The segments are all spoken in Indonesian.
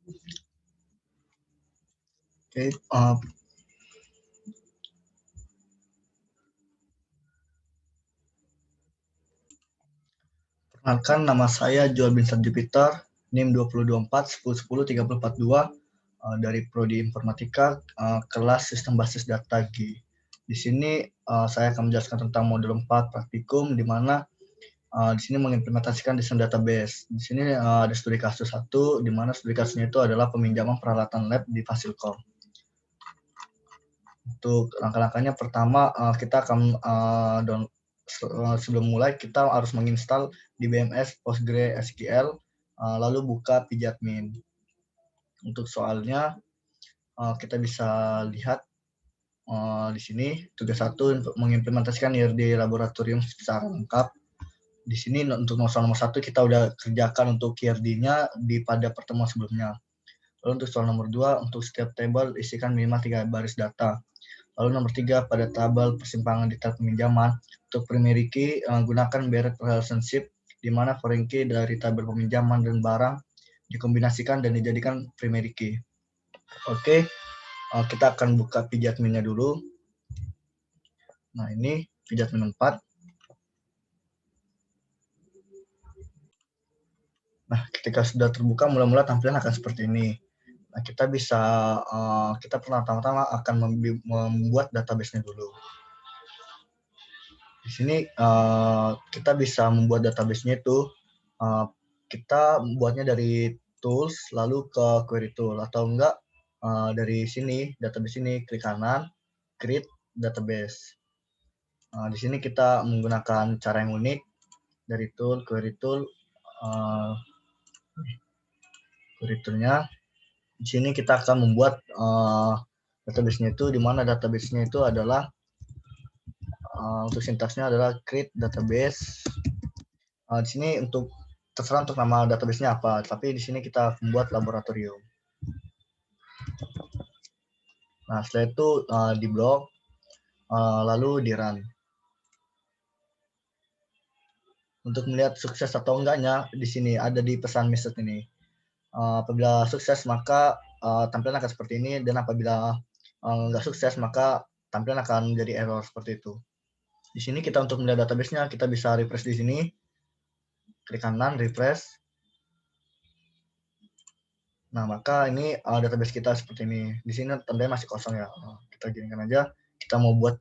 Oke, perkenalkan nama saya Joel Binsar Jupiter, NIM 2024 1010 3042 dari Prodi Informatika, kelas Sistem Basis Data G. Di sini saya akan menjelaskan tentang modul 4 praktikum, di mana di sini mengimplementasikan desain database. Di sini ada studi kasus 1, di mana studi kasusnya itu adalah peminjaman peralatan lab di Fasilkom. Untuk langkah-langkahnya, pertama kita akan sebelum mulai kita harus menginstal DBMS PostgreSQL, lalu buka pgadmin. Untuk soalnya kita bisa lihat di sini tugas 1 untuk mengimplementasikan IRD laboratorium secara lengkap. Di sini untuk soal nomor 1 kita udah kerjakan untuk IRD-nya pada pertemuan sebelumnya. Lalu untuk soal nomor 2, untuk setiap tabel isikan minimal 3 baris data. Lalu nomor 3, pada tabel persimpangan detail peminjaman, untuk primary key gunakan beret relationship, di mana foreign key dari tabel peminjaman dan barang dikombinasikan dan dijadikan primary key. Oke, kita akan buka pgadmin-nya dulu. Nah, ini pgadmin 4. Nah, ketika sudah terbuka, mula-mula tampilan akan seperti ini. Nah, kita pertama-tama akan membuat database-nya dulu. Di sini kita bisa membuat database-nya itu, kita buatnya dari tools, lalu ke query tool, atau enggak dari sini, database ini, klik kanan, create database. Di sini kita menggunakan cara yang unik, dari tool, query tool-nya. Di sini kita akan membuat database-nya itu, di mana database-nya itu adalah untuk sintaksnya adalah create database. Di sini terserah untuk nama database-nya apa, tapi di sini kita membuat laboratorium. Nah, setelah itu di blok, lalu di run. Untuk melihat sukses atau enggaknya, di sini ada di pesan message ini. Apabila sukses, maka tampilan akan seperti ini, dan apabila nggak sukses, maka tampilan akan menjadi error seperti itu. Di sini kita untuk melihat database-nya, kita bisa refresh di sini, klik kanan, refresh. Nah, maka ini database kita seperti ini. Di sini tandanya masih kosong ya. Kita ginikan aja. Kita mau buat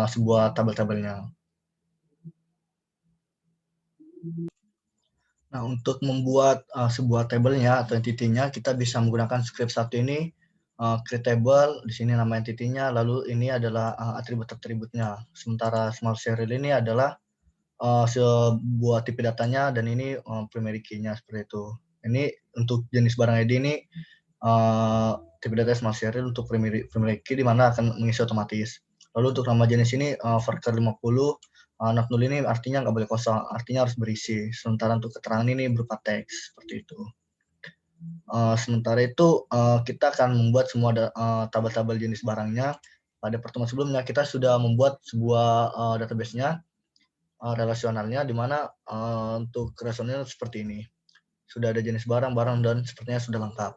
sebuah tabel-tabelnya. Nah, untuk membuat sebuah tabelnya atau entity-nya, kita bisa menggunakan script 1 ini, create table, di sini nama entity-nya, lalu ini adalah atribut-atributnya. Sementara small serial ini adalah sebuah tipe datanya, dan ini primary key-nya seperti itu. Ini untuk jenis barang ID ini tipe data small serial, untuk primary key di mana akan mengisi otomatis. Lalu untuk nama jenis ini varchar 50, not null ini artinya nggak boleh kosong, artinya harus berisi. Sementara untuk keterangan ini berupa teks, seperti itu. Sementara itu kita akan membuat semua tabel-tabel jenis barangnya. Pada pertemuan sebelumnya kita sudah membuat sebuah database-nya, relasionalnya, di mana untuk relasionalnya seperti ini. Sudah ada jenis barang, dan sepertinya sudah lengkap.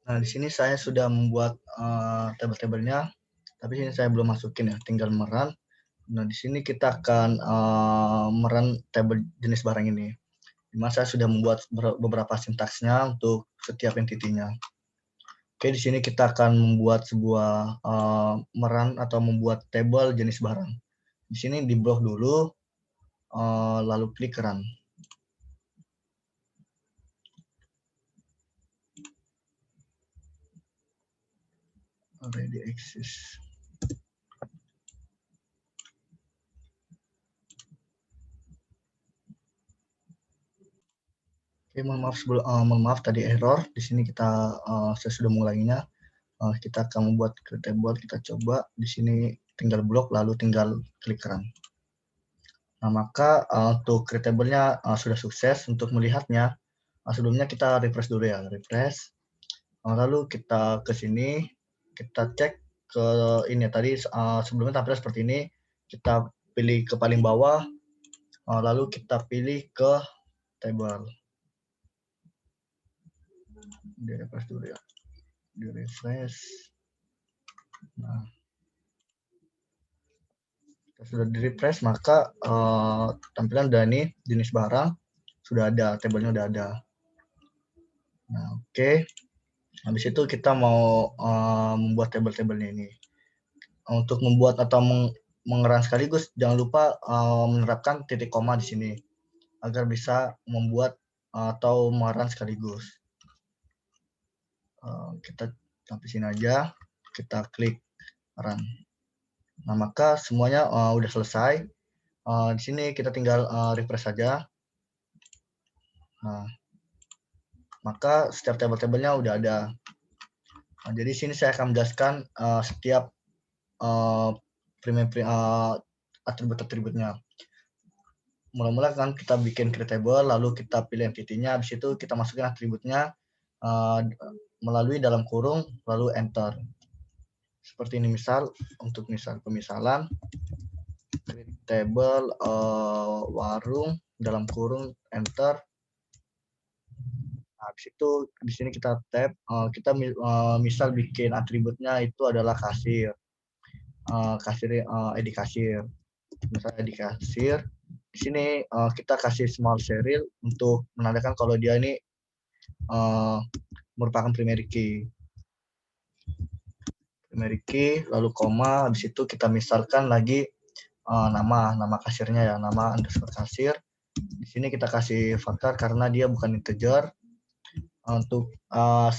Nah, di sini saya sudah membuat tabel-tabelnya, tapi ini saya belum masukin ya, tinggal merun. Nah, di sini kita akan merun tabel jenis barang ini. Di mana saya sudah membuat beberapa sintaksnya untuk setiap entity-nya. Oke, di sini kita akan membuat sebuah merun atau membuat tabel jenis barang. Di sini di blok dulu, lalu klik run. Already exist. Oke, mohon maaf tadi error. Di sini saya sudah mengulanginya. Kita akan membuat create table, kita coba. Di sini tinggal blok, lalu tinggal klik run. Nah, maka untuk create table-nya sudah sukses. Untuk melihatnya, sebelumnya kita refresh dulu ya, refresh. Lalu kita ke sini, kita cek ke ini tadi, sebelumnya tampilnya seperti ini. Kita pilih ke paling bawah, lalu kita pilih ke table. Di refresh dulu ya. Di refresh. Nah, sudah di refresh maka tampilan dari ini jenis barang sudah ada, tabelnya udah ada. Nah, oke. Habis itu kita mau membuat tabel-tabelnya ini. Untuk membuat atau mengeran sekaligus, jangan lupa menerapkan titik koma di sini agar bisa membuat atau mengeran sekaligus. Kita sampai sini aja, kita klik run. Nah, maka semuanya udah selesai. Di sini kita tinggal refresh saja. Nah, maka setiap tabel-tabelnya udah ada. Nah, jadi sini saya akan menjelaskan setiap atribut-atributnya. Mula-mula kan kita bikin create table, lalu kita pilih entity-nya, habis itu kita masukin atributnya melalui dalam kurung, lalu enter. Seperti ini misal, untuk pemisalan, create table warung, dalam kurung, enter. Nah, habis itu di sini kita tab, kita misal bikin atributnya itu adalah kasir, ID kasir. Misalnya di kasir, di sini kita kasih small serial untuk menandakan kalau dia ini merupakan primary key. Primary key, lalu koma, habis itu kita misalkan lagi nama kasirnya ya, nama underscore kasir. Di sini kita kasih faktor karena dia bukan integer. Untuk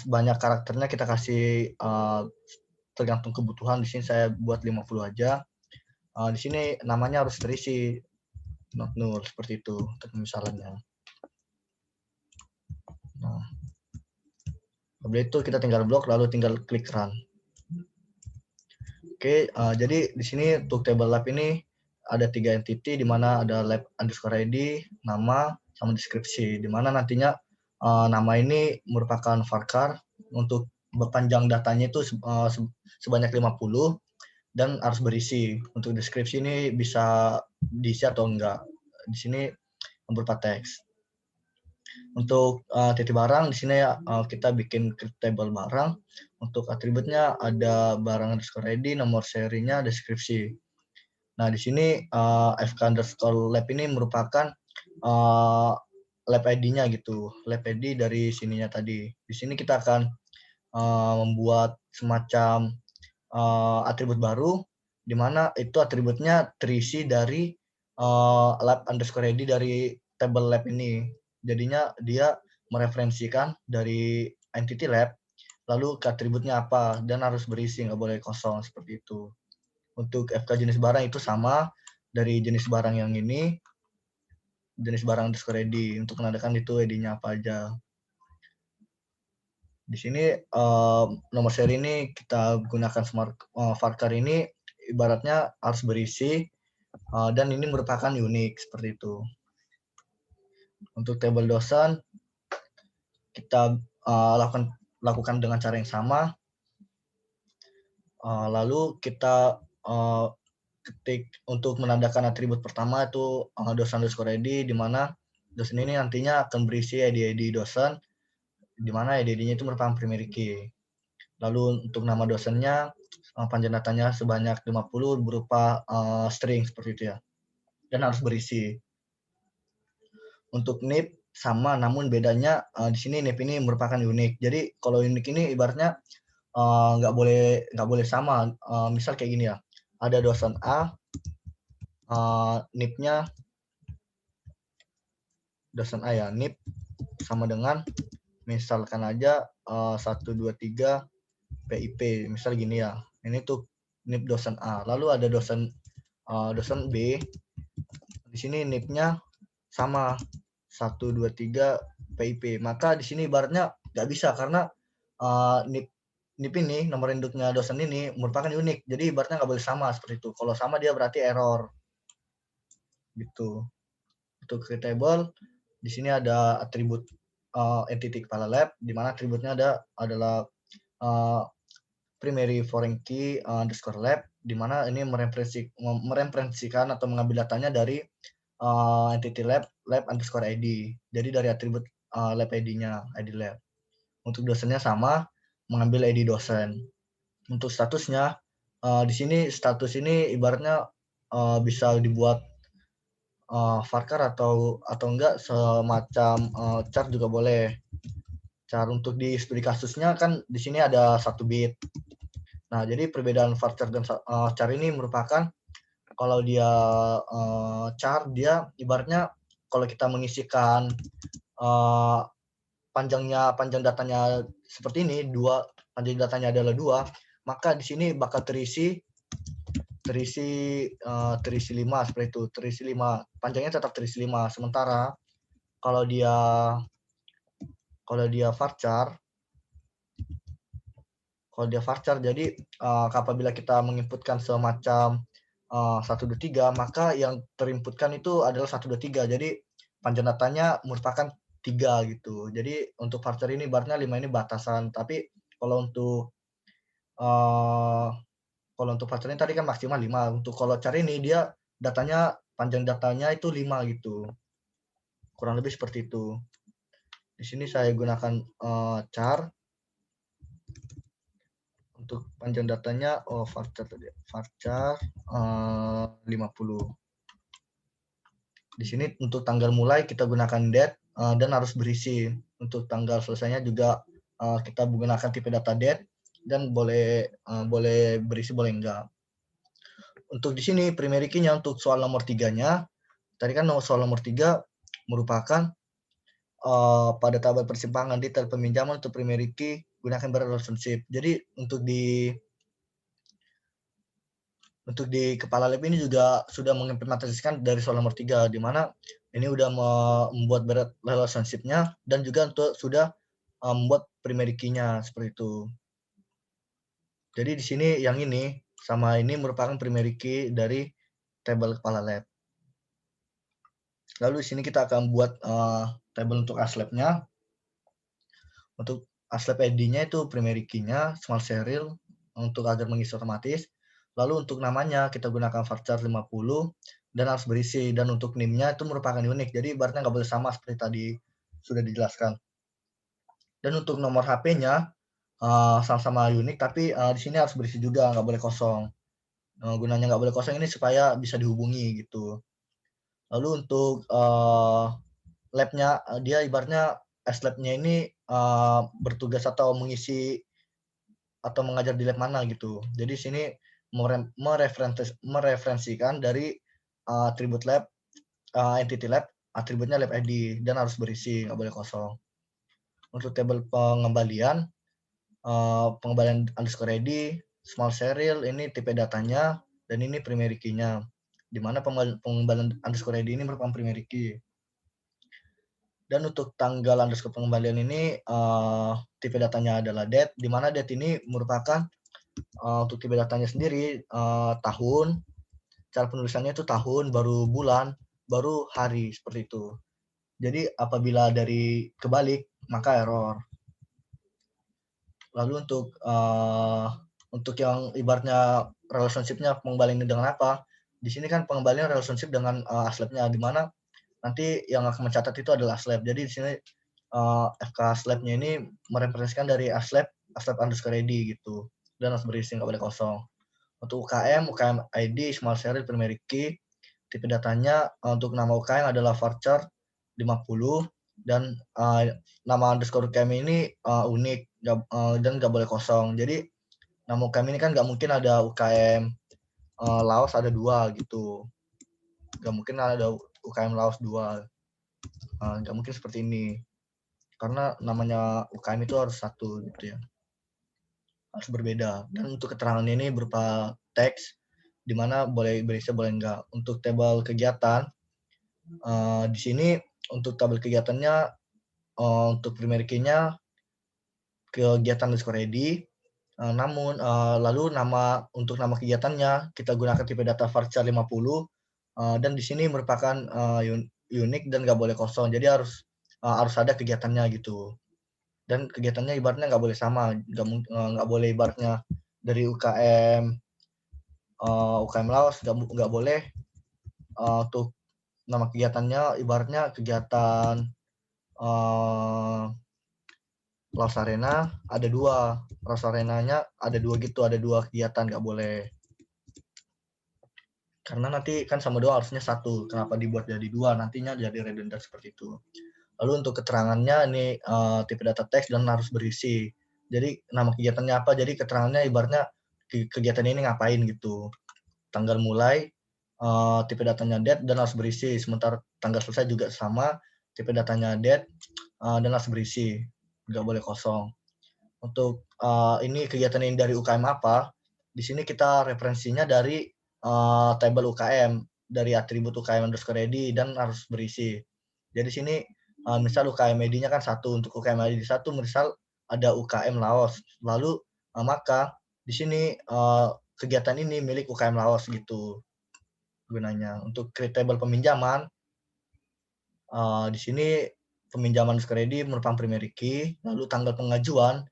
banyak karakternya kita kasih tergantung kebutuhan. Di sini saya buat 50 aja. Di sini namanya harus terisi, not null, seperti itu untuk pemisalannya. Nah, setelah itu kita tinggal blok, lalu tinggal klik run. Oke, jadi di sini untuk table lab ini ada 3 entity, di mana ada lab underscore ID, nama, sama deskripsi, di mana nantinya nama ini merupakan varchar. Untuk panjang datanya itu sebanyak 50 dan harus berisi. Untuk deskripsi ini bisa diisi atau enggak. Di sini berupa teks. Untuk titik barang, di sini kita bikin table barang. Untuk atributnya ada barang underscore ID, nomor serinya, deskripsi. Nah, di sini fk underscore lab ini merupakan lab ID-nya gitu, lab ID dari sininya tadi. Di sini kita akan membuat semacam atribut baru, di mana itu atributnya terisi dari lab underscore ID dari table lab ini. Jadinya dia mereferensikan dari entity lab, lalu ke atributnya apa, dan harus berisi, nggak boleh kosong, seperti itu. Untuk FK jenis barang itu sama, dari jenis barang yang ini, jenis barang underscore ID, untuk menandakan itu ID-nya apa aja. Di sini nomor seri ini kita gunakan varchar ini ibaratnya harus berisi dan ini merupakan unik, seperti itu. Untuk tabel dosen kita lakukan dengan cara yang sama. Lalu kita ketik untuk menandakan atribut pertama itu dosen underscore ID, di mana dosen ini nantinya akan berisi ID dosen, di mana ID-nya itu merupakan primary key. Lalu untuk nama dosennya panjang datanya sebanyak 50 berupa string, seperti itu ya. Dan harus berisi. Untuk NIP sama, namun bedanya di sini NIP ini merupakan unik. Jadi kalau unik ini ibaratnya nggak boleh sama. Misal kayak gini ya. Ada dosen A, NIP-nya dosen A ya, NIP sama dengan misalkan aja 123 PIP, misal gini ya. Ini tuh NIP dosen A. Lalu ada dosen B. Di sini NIP-nya sama 123 PIP. Maka di sini ibaratnya nggak bisa karena NIP ini, nomor induknya dosen ini merupakan unik. Jadi ibaratnya nggak boleh sama seperti itu. Kalau sama dia berarti error. Gitu. Untuk create table, di sini ada atribut entity kepala lab, di mana atributnya adalah primary foreign key underscore lab, di mana ini mereferensikan atau mengambil datanya dari entity lab underscore ID. Jadi dari atribut lab ID-nya, ID lab. Untuk dosennya sama, mengambil ID dosen. Untuk statusnya, di sini status ini ibaratnya bisa dibuat varchar atau enggak semacam char juga boleh. Char untuk di studi kasusnya kan di sini ada 1 bit. Nah, jadi perbedaan varchar dan char ini merupakan kalau dia char, dia ibaratnya kalau kita mengisikan panjang datanya seperti ini, panjang datanya adalah 2, maka di sini bakal terisi 5 seperti itu, terisi 5. Panjangnya tetap terisi 5. Sementara kalau dia varchar, jadi apabila kita menginputkan semacam 1, 2, 3, maka yang terinputkan itu adalah 1, 2, 3. Jadi panjang datanya merupakan 3 gitu. Jadi untuk varchar ini ibaratnya 5 ini batasan, tapi kalau untuk varchar ini tadi kan maksimal 5. Untuk kalau char ini dia panjang datanya itu 5 gitu. Kurang lebih seperti itu. Di sini saya gunakan char. Untuk panjang datanya varchar 50. Di sini untuk tanggal mulai kita gunakan date dan harus berisi. Untuk tanggal selesainya juga kita menggunakan tipe data date dan boleh berisi, boleh enggak. Untuk di sini primary key-nya untuk soal nomor 3-nya, tadi kan soal nomor 3 merupakan pada tabel persimpangan detail peminjaman untuk primary key gunakan relationship. Jadi untuk di kepala lab ini juga sudah mengimplementasikan dari soal nomor 3, di mana ini udah membuat relationship-nya dan juga untuk sudah membuat primary key-nya seperti itu. Jadi di sini yang ini sama ini merupakan primary key dari tabel kepala lab. Lalu di sini kita akan buat tabel untuk ASLab-nya. Untuk ASLab ID-nya itu primary key-nya, small serial untuk agar mengisi otomatis. Lalu untuk namanya kita gunakan varchar 50 dan harus berisi, dan untuk NIM-nya itu merupakan unik. Jadi ibaratnya nggak boleh sama seperti tadi sudah dijelaskan. Dan untuk nomor HP-nya sama-sama unik, tapi di sini harus berisi juga, nggak boleh kosong. Gunanya nggak boleh kosong ini supaya bisa dihubungi gitu. Lalu untuk lab-nya, dia ibaratnya S-lab-nya ini bertugas atau mengisi atau mengajar di lab mana gitu. Jadi di sini mereferensikan dari atribut lab, entity lab, atributnya lab ID, dan harus berisi, nggak boleh kosong. Untuk tabel pengembalian underscore ID, small serial, ini tipe datanya, dan ini primary key-nya. Di mana pengembalian underscore ID ini merupakan primary key. Dan untuk tanggal underscore pengembalian ini tipe datanya adalah date, di mana date ini merupakan untuk tipe datanya sendiri tahun, cara penulisannya itu tahun, baru bulan, baru hari, seperti itu. Jadi apabila dari kebalik maka error. Lalu untuk yang ibaratnya relationship-nya pengembalian dengan apa? Di sini kan pengembalian relationship dengan ASLab-nya, di mana nanti yang akan mencatat itu adalah ASLab. Jadi di sini FK ASLab-nya ini merepresentasikan dari ASLab underscore ID gitu. Dan harus berisi, nggak boleh kosong. Untuk UKM ID, small serial, primary key, tipe datanya untuk nama UKM adalah varchar 50, dan nama underscore UKM ini unik dan nggak boleh kosong. Jadi nama UKM ini kan nggak mungkin ada UKM Laos ada 2 gitu. Nggak mungkin ada UKM Laos 2. Nggak mungkin seperti ini. Karena namanya UKM itu harus 1 gitu ya. Harus berbeda. Dan untuk keterangan ini berupa teks, di mana boleh berisi, boleh enggak. Untuk tabel kegiatan, di sini untuk tabel kegiatannya, untuk primary key-nya kegiatan underscore ID, namun lalu untuk nama kegiatannya kita gunakan tipe data varchar 50, dan di sini merupakan unik dan nggak boleh kosong. Jadi harus ada kegiatannya gitu. Dan kegiatannya ibaratnya nggak boleh sama, nggak boleh ibaratnya dari UKM Laos nggak boleh untuk nama kegiatannya ibaratnya kegiatan Laos Arena ada 2. Laos Arenanya ada 2 gitu, ada 2 kegiatan, nggak boleh. Karena nanti kan sama doang harusnya 1. Kenapa dibuat jadi 2? Nantinya jadi redundant seperti itu. Lalu untuk keterangannya ini tipe data teks dan harus berisi. Jadi nama kegiatannya apa? Jadi keterangannya ibaratnya kegiatan ini ngapain gitu. Tanggal mulai, tipe datanya date dan harus berisi. Sementara tanggal selesai juga sama, tipe datanya date dan harus berisi. Nggak boleh kosong. Untuk ini kegiatan ini dari UKM apa? Di sini kita referensinya dari tabel UKM, dari atribut UKM underscore ID dan harus berisi. Jadi sini misal UKM ID-nya kan 1, untuk UKM ID 1 misal ada UKM Laos. Lalu maka di sini kegiatan ini milik UKM Laos gitu gunanya. Untuk create table peminjaman, di sini peminjaman underscore ID merupakan primary key, lalu tanggal pengajuan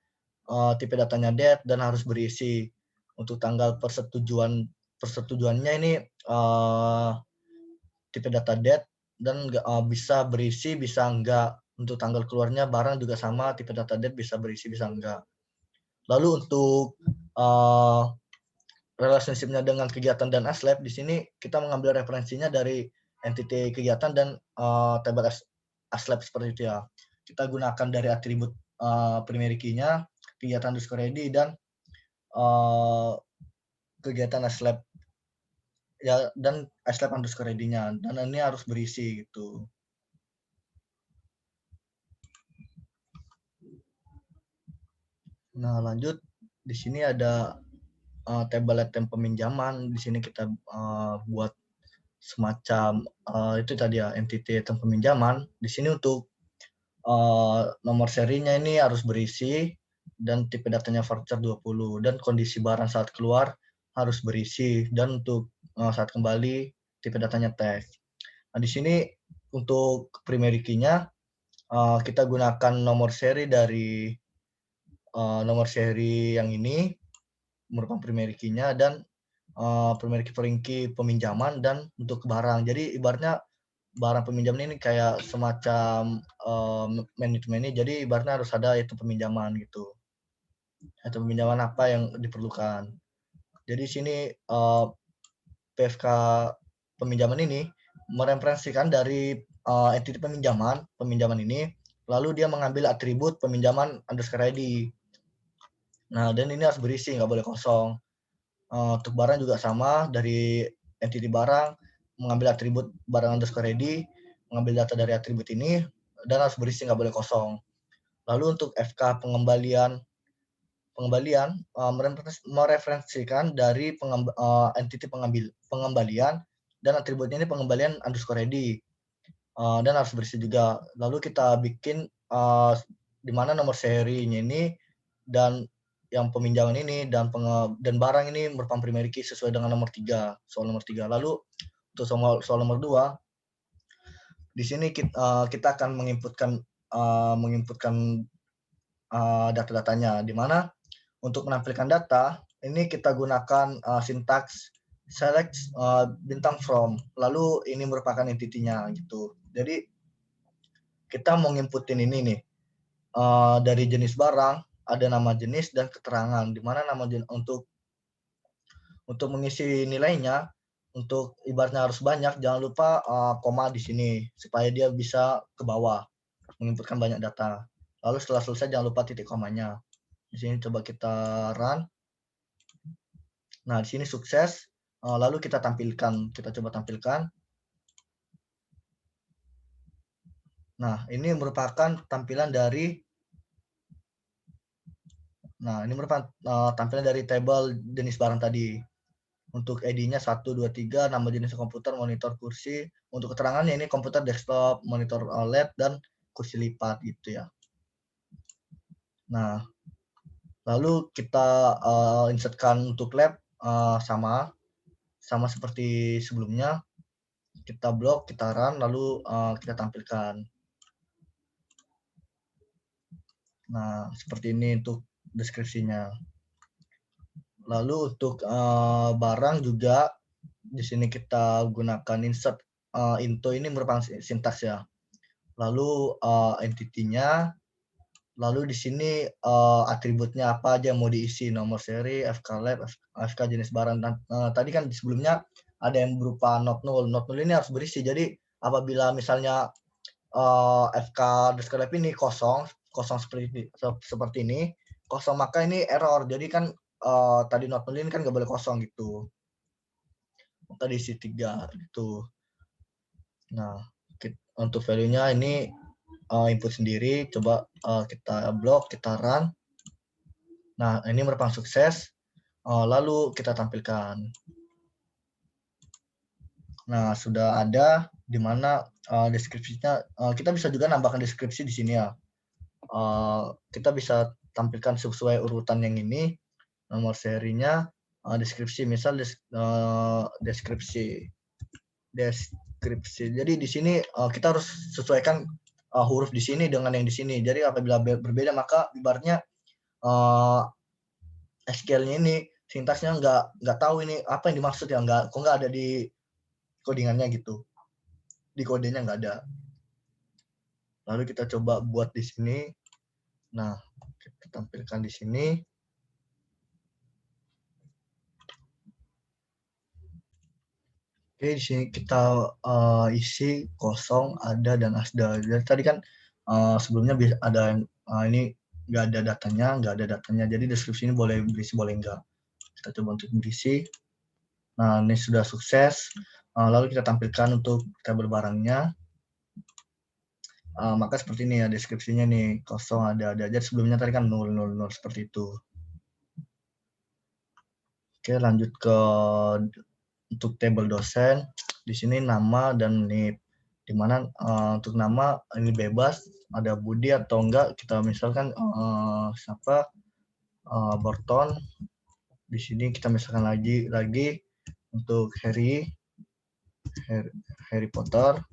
tipe datanya date dan harus berisi. Untuk tanggal persetujuannya ini tipe data date dan bisa berisi bisa enggak. Untuk tanggal keluarnya barang juga sama, tipe data date bisa berisi bisa enggak. Lalu untuk relationship-nya dengan kegiatan dan aslab, di sini kita mengambil referensinya dari entity kegiatan dan table aslab seperti itu ya. Kita gunakan dari atribut primary key-nya, kegiatan underscore ID dan kegiatan aslab ya dan aslab underscore ID-nya, dan ini harus berisi gitu. Nah, lanjut di sini ada table item peminjaman. Di sini kita buat semacam itu tadi ya, entity item peminjaman. Di sini untuk nomor serinya ini harus berisi dan tipe datanya voucher 20 dan kondisi barang saat keluar harus berisi, dan untuk saat kembali tipe datanya teks. Nah, di sini untuk primary key-nya kita gunakan nomor seri dari nomor seri yang ini merupakan primary key-nya dan primary key foreign key peminjaman dan untuk barang. Jadi ibaratnya barang peminjaman ini kayak semacam manajemen ini, jadi ibaratnya harus ada itu peminjaman gitu. Itu peminjaman apa yang diperlukan. Jadi sini PFK peminjaman ini mereferensikan dari entity peminjaman ini, lalu dia mengambil atribut peminjaman underscore ID. Nah, dan ini harus berisi, nggak boleh kosong. Untuk barang juga sama, dari entity barang, mengambil atribut barang underscore ID, mengambil data dari atribut ini, dan harus berisi, nggak boleh kosong. Lalu untuk FK pengembalian mereferensikan dari entity pengembalian dan atributnya ini pengembalian underscore ID dan harus berisi juga. Lalu kita bikin di mana nomor serinya ini dan yang peminjaman ini dan barang ini merupakan primary key sesuai dengan nomor 3, soal nomor 3. Lalu untuk soal nomor 2, di sini kita akan menginputkan data-datanya, di mana untuk menampilkan data ini kita gunakan sintaks select bintang from, lalu ini merupakan entity-nya gitu. Jadi kita mau nginputin ini nih dari jenis barang, ada nama jenis dan keterangan, di mana nama jenis untuk mengisi nilainya, untuk ibaratnya harus banyak, jangan lupa koma di sini supaya dia bisa ke bawah menginputkan banyak data. Lalu setelah selesai jangan lupa titik komanya. Di sini coba kita run. Nah, di sini sukses. Lalu kita tampilkan, kita coba tampilkan. Nah, ini merupakan tampilan dari tampilan dari tabel jenis barang tadi. Untuk ID-nya 1, 2, 3, nama jenis komputer, monitor, kursi. Untuk keterangannya ini komputer desktop, monitor OLED, dan kursi lipat gitu ya. Nah, lalu kita insertkan untuk lab sama seperti sebelumnya. Kita blok, kita run, lalu kita tampilkan. Nah, seperti ini untuk deskripsinya. Lalu untuk barang juga di sini kita gunakan insert into, ini merupakan sintaks ya. Lalu entity-nya Lalu di sini atributnya apa aja yang mau diisi, nomor seri, FK lab, FK jenis barang. Dan tadi kan sebelumnya ada yang berupa not null. Not null ini harus berisi. Jadi apabila misalnya FK underscore lab ini kosong seperti ini, kosong maka ini error. Jadi kan tadi not null ini kan nggak boleh kosong gitu. Maka diisi 3 gitu. Nah, untuk value-nya ini input sendiri, coba kita blok, kita run. Nah, ini merupakan sukses. Lalu kita tampilkan. Nah, sudah ada di mana deskripsinya. Kita bisa juga nambahkan deskripsi di sini ya. Kita bisa tampilkan sesuai urutan yang ini, nomor serinya, deskripsi, misal deskripsi. Jadi di sini kita harus sesuaikan huruf di sini dengan yang di sini. Jadi apabila berbeda maka ibaratnya SQL-nya ini sintaksnya nggak tahu ini apa yang dimaksud ya, kok nggak ada di codingannya gitu, di kodenya nggak ada. Lalu kita coba buat di sini. Nah, kita tampilkan di sini. Oke, di sini kita isi kosong, ada, dan asda. Jadi tadi kan sebelumnya ada yang ini nggak ada datanya. Jadi deskripsi ini boleh berisi, boleh enggak. Kita coba untuk berisi. Nah, ini sudah sukses. Lalu kita tampilkan untuk tabel barangnya. Maka seperti ini ya deskripsinya nih, kosong, ada aja. Sebelumnya tadi kan 0, 0, 0 seperti itu. Oke, lanjut ke untuk tabel dosen. Di sini nama dan NIP. Di mana untuk nama ini bebas, ada Budi atau enggak. Kita misalkan siapa Borton. Di sini kita misalkan lagi untuk Harry Potter.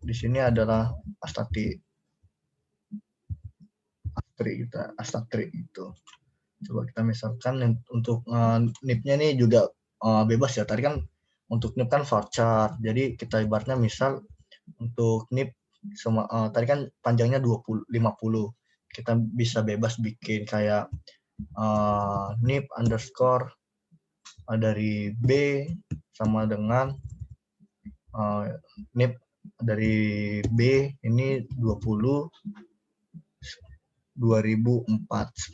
Di sini adalah Astri itu. Coba kita misalkan untuk NIP-nya ini juga bebas ya. Tadi kan untuk NIP kan voucher. Jadi kita ibaratnya misal untuk NIP tadi kan panjangnya 50. Kita bisa bebas bikin kayak NIP underscore dari B sama dengan NIP dari B ini 2004.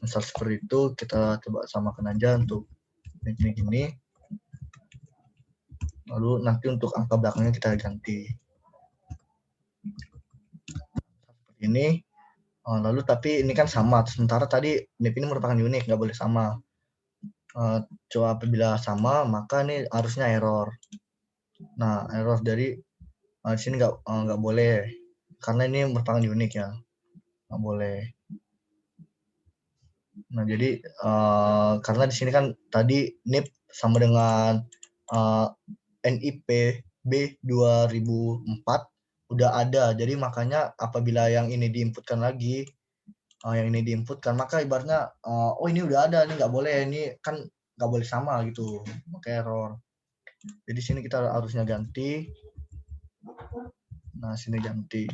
Misal seperti itu, kita coba samakan aja untuk ini. Lalu nanti untuk angka belakangnya kita ganti. Seperti ini. Lalu tapi ini kan sama. Sementara tadi NIP ini merupakan unik, nggak boleh sama. Coba apabila sama, maka ini harusnya error. Nah, error dari di sini nggak boleh. Karena ini merupakan unik ya. Nggak boleh. Nah, jadi karena di sini kan tadi NIP sama dengan NIP B2004 udah ada. Jadi makanya apabila yang ini diinputkan lagi, maka ibaratnya oh ini udah ada, ini nggak boleh, ini kan nggak boleh sama gitu, maka error. Jadi sini kita harusnya ganti. Nah, sini ganti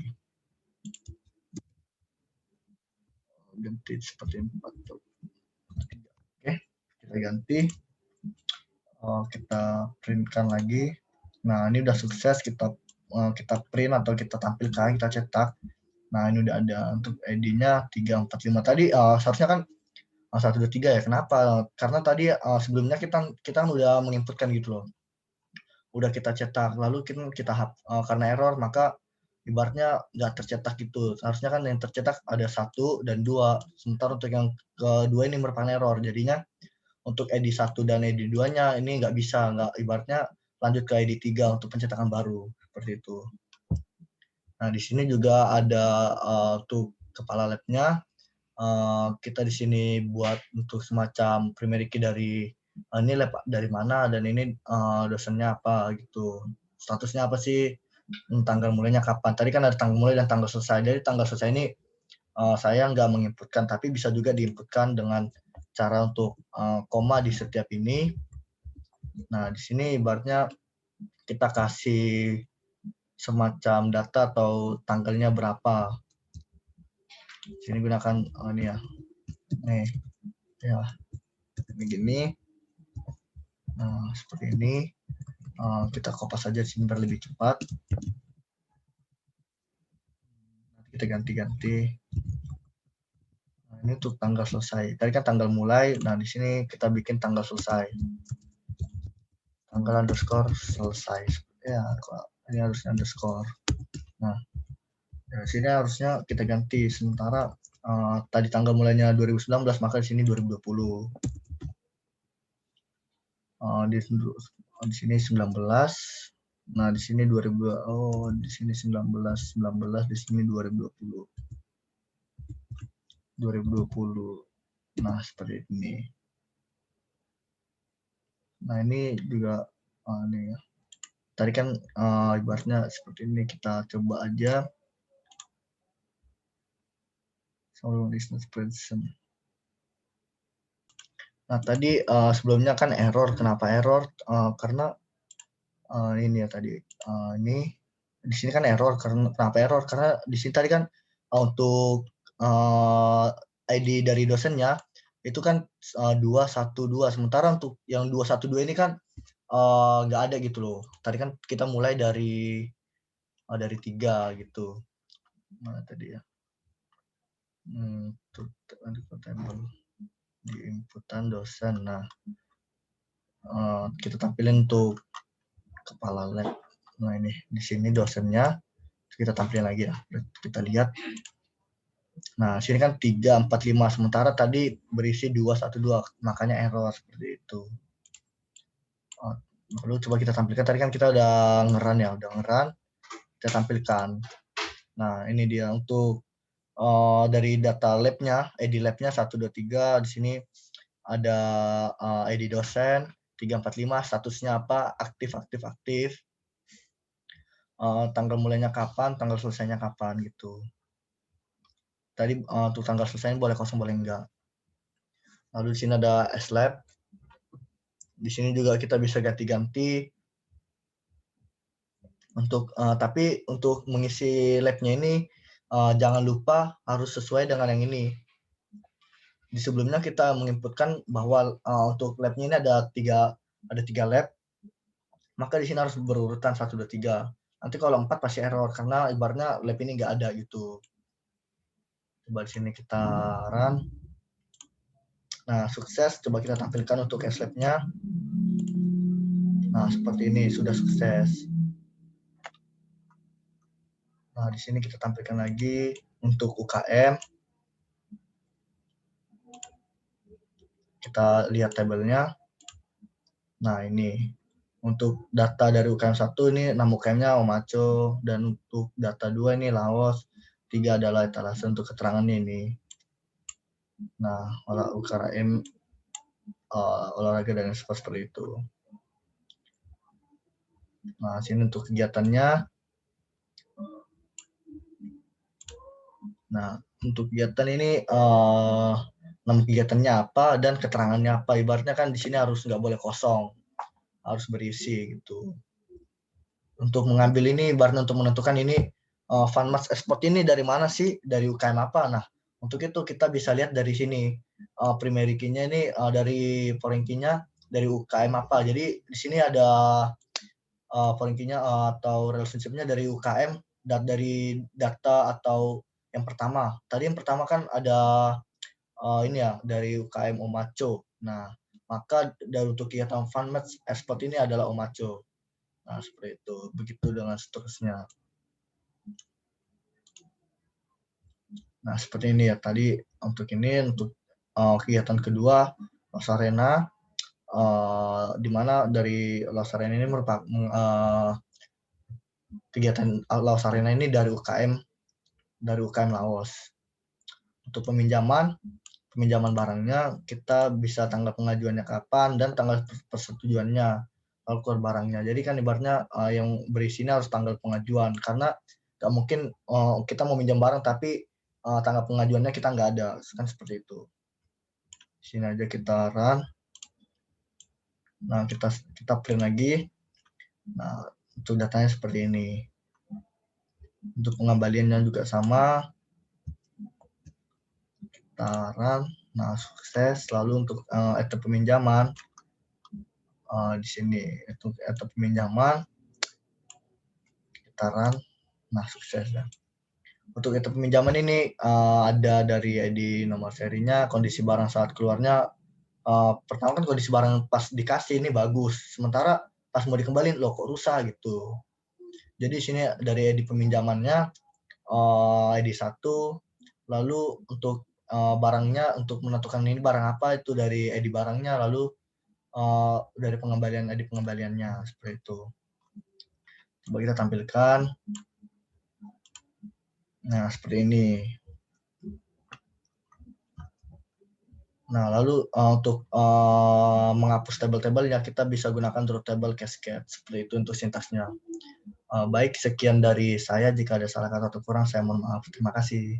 seperti 4. Oke, kita ganti. Kita printkan lagi. Nah, ini udah sukses, kita print atau kita tampilkan, kita cetak. Nah, ini udah ada. Untuk ID-nya 345 tadi seharusnya kan 123 ya. Kenapa? Karena tadi sebelumnya kita udah menginputkan gitu loh. Udah kita cetak, lalu kita karena error maka ibaratnya nggak tercetak gitu. Seharusnya kan yang tercetak ada 1 dan 2. Sementara untuk yang kedua ini merupakan error. Jadinya untuk ID 1 dan ID 2-nya ini nggak bisa, ibaratnya lanjut ke ID 3 untuk pencetakan baru, seperti itu. Nah, di sini juga ada tuh kepala lab-nya. Kita di sini buat untuk semacam primary key dari ini lab dari mana dan ini dosennya apa gitu. Statusnya apa sih? Tanggal mulainya kapan? Tadi kan ada tanggal mulai dan tanggal selesai. Jadi tanggal selesai ini saya nggak menginputkan, tapi bisa juga diinputkan dengan cara untuk koma di setiap ini. Nah, di sini ibaratnya kita kasih semacam data atau tanggalnya berapa. Sini gunakan ini ya. Nih, ya. Begini. Nah, seperti ini. Kita kopas saja sini biar lebih cepat. Nanti kita ganti-ganti. Nah, ini untuk tanggal selesai. Tadi kan tanggal mulai. Nah, di sini kita bikin tanggal selesai. Tanggal underscore selesai. Ya, ini harusnya underscore. Nah, di sini harusnya kita ganti. Sementara tadi tanggal mulainya 2019, maka di sini 2020. Di sini 19. Nah, di sini 2000. Di sini 19, di sini 2020. 2020. Nah, seperti ini. Nah, ini juga ini ya. Tadi kan ibaratnya seperti ini, kita coba aja. Nah, tadi sebelumnya kan error. Kenapa error? Karena ini ya tadi. Ini di sini kan error. Kenapa error? Karena di sini tadi kan untuk ID dari dosennya itu kan 212. Sementara untuk yang 212 ini kan nggak ada gitu loh. Tadi kan kita mulai dari 3 gitu. Mana tadi ya? Table di inputan dosen. Nah, kita tampilin untuk kepala lab. Nah, ini di sini dosennya. Kita tampilin lagi ya. Kita lihat. Nah, sini kan 345, sementara tadi berisi 212, makanya error seperti itu. Lalu coba kita tampilkan. Tadi kan kita udah ngeran ya, kita tampilkan. Nah, ini dia untuk dari data lab-nya, ID lab-nya 1, 2, 3. Di sini ada ID dosen 345, statusnya apa, aktif. Tanggal mulainya kapan, tanggal selesainya kapan gitu. Tadi untuk tanggal selesainya boleh kosong, boleh enggak. Lalu di sini ada slab. Di sini juga kita bisa ganti-ganti. Tapi untuk mengisi labnya ini jangan lupa harus sesuai dengan yang ini. Di sebelumnya kita menginputkan bahwa untuk labnya ini ada tiga lab, maka di sini harus berurutan 1, 2, 3. Nanti kalau 4 pasti error karena ibaratnya lab ini nggak ada gitu. Coba di sini kita run. Nah, sukses. Coba kita tampilkan untuk slab-nya. Nah, seperti ini sudah sukses. Nah, di sini kita tampilkan lagi untuk UKM. Kita lihat tabelnya. Nah, ini untuk data dari UKM 1 ini 6 UKM-nya Omaco, dan untuk data 2 ini Laos, 3 adalah etalase untuk keterangannya ini. Nah, UKM olahraga dan sport seperti itu. Nah, sini untuk kegiatannya. Nah, untuk kegiatan ini nama kegiatannya apa dan keterangannya apa. Ibaratnya kan di sini harus nggak boleh kosong, harus berisi gitu. Untuk mengambil ini, ibaratnya untuk menentukan ini Funmatch Export ini dari mana sih, dari UKM apa. Nah, untuk itu kita bisa lihat dari sini primary key-nya ini dari foreign key-nya dari UKM apa. Jadi di sini ada foreign key-nya atau relationship-nya dari UKM, dari data atau yang pertama. Tadi yang pertama kan ada ini ya dari UKM Omaco. Nah, maka dari untuk kegiatan Funmatch Export ini adalah Omaco. Nah, seperti itu. Begitu dengan seterusnya. Nah, seperti ini ya. Tadi untuk kegiatan kedua, Los Arena, di mana dari Los Arena ini merupakan kegiatan Los Arena ini dari UKM Laos. Untuk peminjaman barangnya, kita bisa tanggal pengajuannya kapan dan tanggal persetujuannya kalau keluar barangnya. Jadi kan ibaratnya yang berisinya harus tanggal pengajuan, karena nggak mungkin kita mau minjam barang tapi tanggal pengajuannya kita nggak ada, kan seperti itu. Sini aja kita run. Nah, kita print lagi. Nah, untuk datanya seperti ini. Untuk pengembaliannya juga sama. Kita run. Nah, sukses. Lalu untuk etap peminjaman di sini itu etap peminjaman kita run. Nah, sukses ya. Untuk etap peminjaman ini ada dari ID nomor serinya, kondisi barang saat keluarnya. Pertama kan kondisi barang pas dikasih ini bagus, sementara pas mau dikembaliin loh kok rusak gitu. Jadi sini dari ID peminjamannya ID 1, lalu untuk barangnya untuk menentukan ini barang apa itu dari ID barangnya, lalu dari pengembalian ID pengembaliannya seperti itu. Coba kita tampilkan. Nah, seperti ini. Nah, lalu untuk menghapus tabel-tabelnya kita bisa gunakan drop table cascade. Seperti itu untuk sintaksnya. Baik, sekian dari saya. Jika ada salah kata atau kurang, saya mohon maaf. Terima kasih.